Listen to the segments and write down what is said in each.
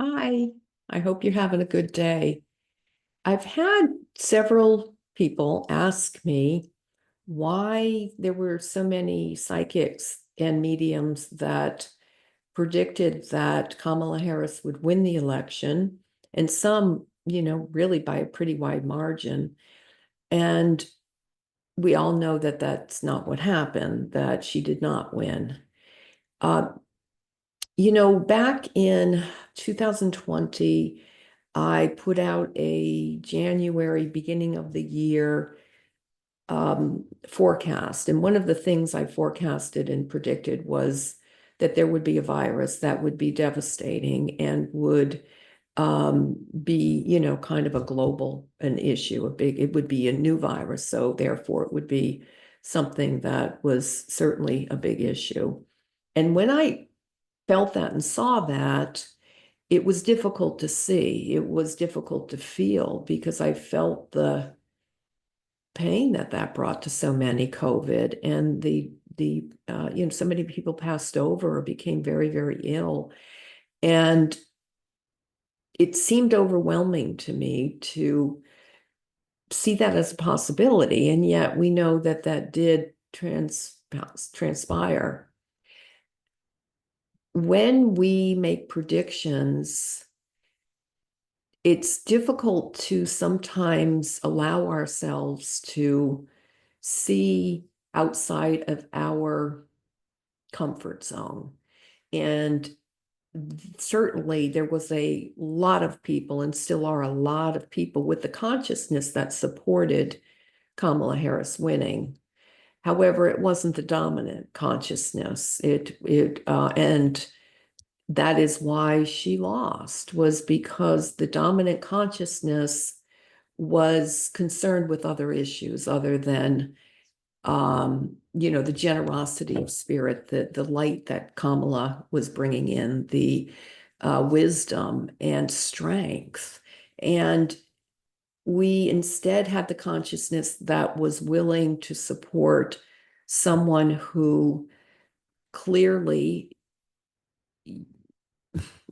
Hi, I hope you're having a good day. I've had several people ask me why there were so many psychics and mediums that predicted that Kamala Harris would win the election, and some, really by a pretty wide margin. And we all know that that's not what happened, that she did not win. Uh, Back in 2020, I put out a January, beginning of the year forecast. And one of the things I forecasted and predicted was that there would be a virus that would be devastating and would be, kind of a global an issue, it would be a new virus. So therefore, it would be something that was certainly a big issue. And when I felt that and saw that, it was difficult to see. It was difficult to feel because I felt the pain that that brought to so many COVID, and so many people passed over or became very, very ill. And it seemed overwhelming to me to see that as a possibility. And yet we know that that did transpire. When we make predictions, it's difficult to sometimes allow ourselves to see outside of our comfort zone. And certainly there was a lot of people, and still are a lot of people, with the consciousness that supported Kamala Harris winning. However, it wasn't the dominant consciousness. And that is why she lost, was because the dominant consciousness was concerned with other issues other than the generosity of spirit, the light that Kamala was bringing in, the wisdom and strength. And we instead had the consciousness that was willing to support someone who clearly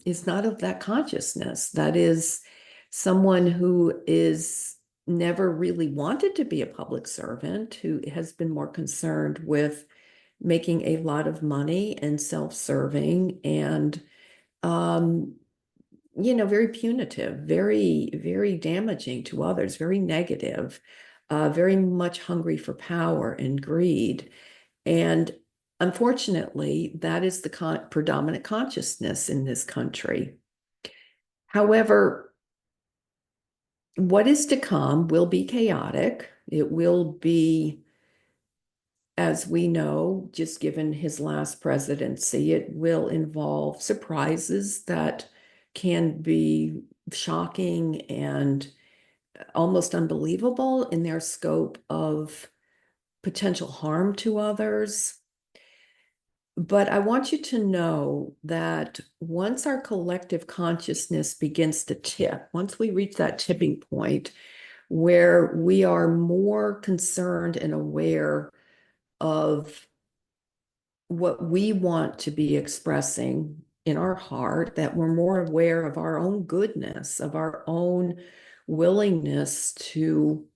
is not of that consciousness. That is someone who is never really wanted to be a public servant, who has been more concerned with making a lot of money and self-serving and very punitive, very, very damaging to others, very negative, very much hungry for power and greed. And unfortunately, that is the predominant consciousness in this country. However, what is to come will be chaotic. It will be, as we know, just given his last presidency, it will involve surprises that can be shocking and almost unbelievable in their scope of potential harm to others. But I want you to know that once our collective consciousness begins to tip, once we reach that tipping point where we are more concerned and aware of what we want to be expressing in our heart, that we're more aware of our own goodness, of our own willingness to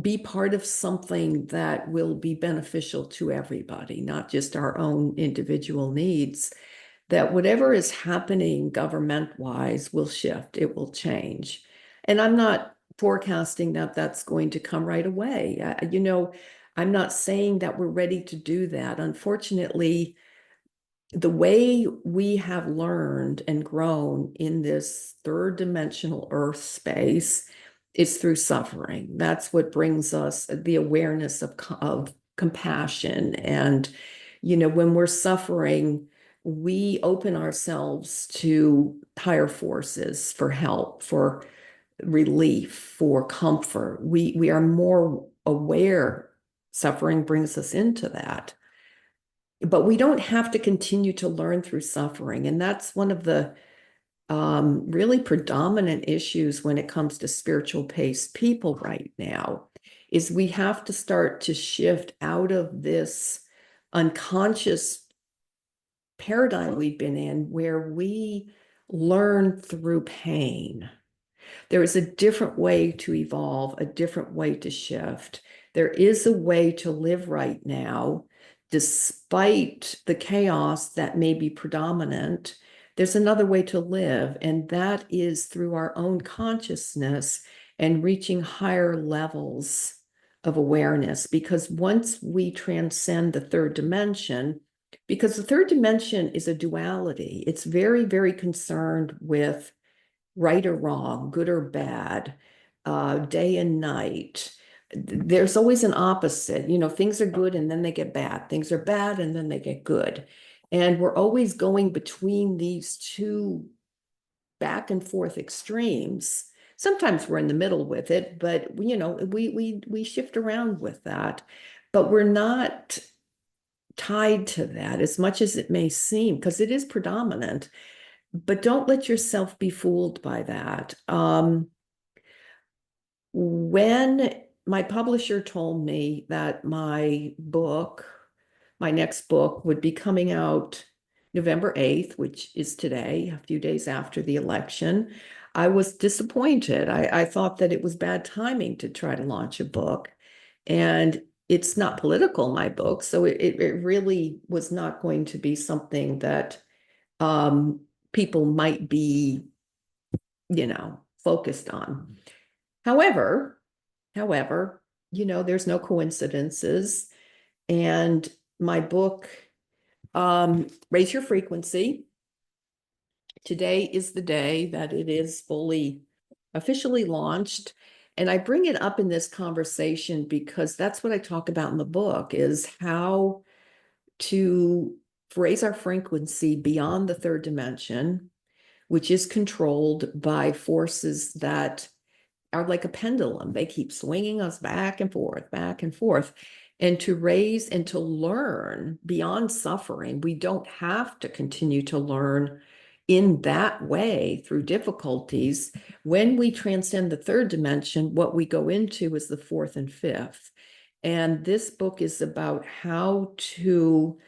be part of something that will be beneficial to everybody, not just our own individual needs, that whatever is happening government-wise will shift, it will change. And I'm not forecasting that that's going to come right away. I'm not saying that we're ready to do that. Unfortunately, the way we have learned and grown in this third dimensional earth space is through suffering. That's what brings us the awareness of compassion. And, when we're suffering, we open ourselves to higher forces for help, for relief, for comfort. We are more aware. Suffering brings us into that. But we don't have to continue to learn through suffering. And that's one of the really predominant issues when it comes to spiritual paced people right now, is we have to start to shift out of this unconscious paradigm we've been in where we learn through pain. There is a different way to evolve, a different way to shift. There is a way to live right now, despite the chaos that may be predominant. There's another way to live, and that is through our own consciousness and reaching higher levels of awareness. Because once we transcend the third dimension, because the third dimension is a duality, it's very, very concerned with right or wrong, good or bad, day and night. There's always an opposite. Things are good and then they get bad. Things are bad and then they get good. And we're always going between these two back and forth extremes. Sometimes we're in the middle with it, but we shift around with that. But we're not tied to that as much as it may seem, because it is predominant. But don't let yourself be fooled by that. When my publisher told me that my next book would be coming out November 8th, which is today, a few days after the election, I was disappointed. I thought that it was bad timing to try to launch a book. And it's not political, my book, so it really was not going to be something that people might be, focused on. However, there's no coincidences. And my book, Raise Your Frequency, today is the day that it is fully officially launched. And I bring it up in this conversation because that's what I talk about in the book, is how to raise our frequency beyond the third dimension, which is controlled by forces that are like a pendulum. They keep swinging us back and forth, back and forth. And to raise and to learn beyond suffering, we don't have to continue to learn in that way through difficulties. When we transcend the third dimension, what we go into is the fourth and fifth. And this book is about how to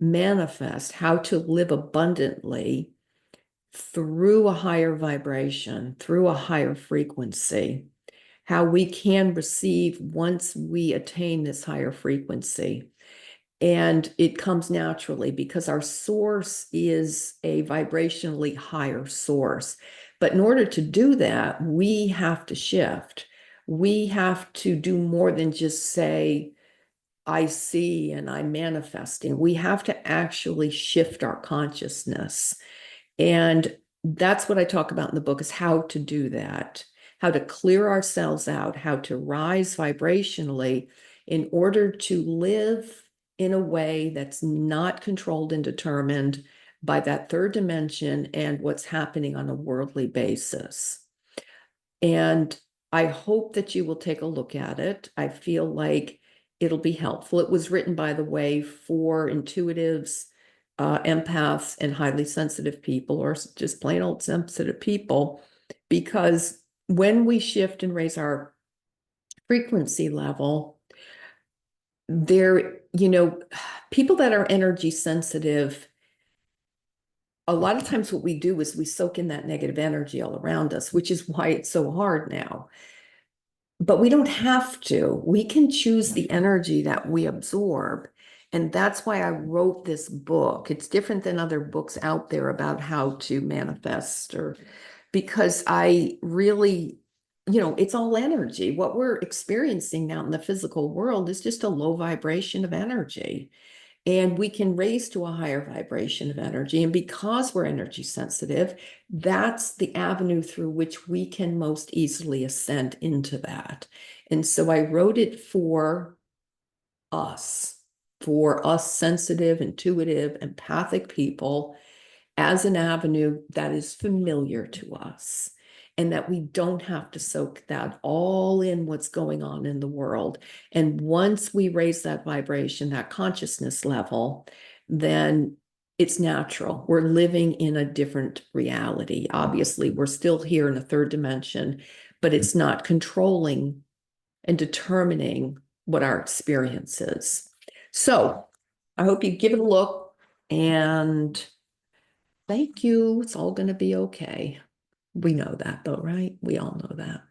manifest, how to live abundantly through a higher vibration, through a higher frequency, how we can receive once we attain this higher frequency. And it comes naturally because our source is a vibrationally higher source. But in order to do that, we have to shift. We have to do more than just say, I see and I'm manifesting. We have to actually shift our consciousness. And that's what I talk about in the book, is how to do that, how to clear ourselves out, how to rise vibrationally in order to live in a way that's not controlled and determined by that third dimension and what's happening on a worldly basis. And I hope that you will take a look at it. I feel like it'll be helpful. It was written, by the way, for intuitives, empaths, and highly sensitive people, or just plain old sensitive people, because when we shift and raise our frequency level, people that are energy sensitive, a lot of times what we do is we soak in that negative energy all around us, which is why it's so hard now. But we don't have to. We can choose the energy that we absorb. And that's why I wrote this book. It's different than other books out there about how to manifest, or because I really, it's all energy. What we're experiencing now in the physical world is just a low vibration of energy. And we can raise to a higher vibration of energy. And because we're energy sensitive, that's the avenue through which we can most easily ascend into that. And so I wrote it us, for us sensitive, intuitive, empathic people, as an avenue that is familiar to us, and that we don't have to soak that all in what's going on in the world. And once we raise that vibration, that consciousness level, then it's natural. We're living in a different reality. Obviously, we're still here in a third dimension, but it's not controlling and determining what our experience is. So I hope you give it a look. And thank you. It's all going to be okay. We know that though, right? We all know that.